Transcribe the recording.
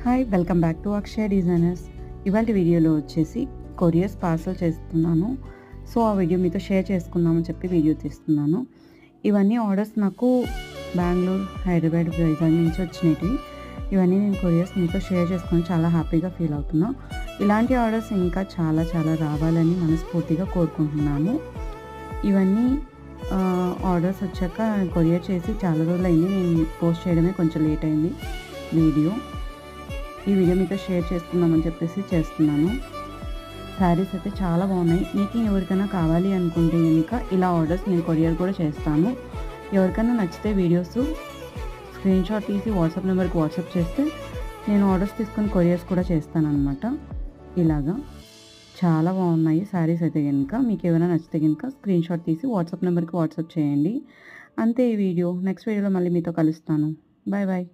Hi welcome back to Akshaya designers. ఇవాళ వీడియోలో వచ్చేసి కొరియర్స్ పార్సల్ చేస్తున్నాను. సో ఆ వీడియో మీతో షేర్ చేసుకుందామని చెప్పి వీడియో తీస్తున్నాను. ఇవన్నీ ఆర్డర్స్ నాకు బెంగళూరు, హైదరాబాద్, వైజాగ్ నుంచి వచ్చినవి. ఇవన్నీ నేను కొరియర్స్ మీతో షేర్ చేసుకొని చాలా హ్యాపీగా ఫీల్ అవుతున్నా. ఇలాంటి ఆర్డర్స్ ఇంకా చాలా చాలా రావాలని మనస్ఫూర్తిగా కోరుకుంటున్నాను. ఇవన్నీ ఆర్డర్స్ వచ్చాక కొరియర్ చేసి చాలా రోజులు అయింది. నేను పోస్ట్ చేయడమే కొంచెం లేట్ అయింది వీడియో. ఈ వీడియో మీతో షేర్ చేసుకుందామని చెప్పేసి చేస్తున్నాను. శారీస్ అయితే చాలా బాగున్నాయి. మీకు ఎవరికైనా కావాలి అనుకుంటే కనుక ఇలా ఆర్డర్స్ నేను కొరియర్ కూడా చేస్తాను. ఎవరికైనా నచ్చితే వీడియోస్ స్క్రీన్ షాట్ తీసి వాట్సాప్ నెంబర్కి వాట్సాప్ చేస్తే నేను ఆర్డర్స్ తీసుకొని కొరియర్స్ కూడా చేస్తాను అనమాట. ఇలాగా చాలా బాగున్నాయి శారీస్ అయితే కనుక. మీకు ఏమైనా నచ్చితే కనుక స్క్రీన్ షాట్ తీసి వాట్సాప్ నెంబర్కి వాట్సాప్ చేయండి. అంతే ఈ వీడియో. నెక్స్ట్ వీడియోలో మళ్ళీ మీతో కలుస్తాను. Bye bye.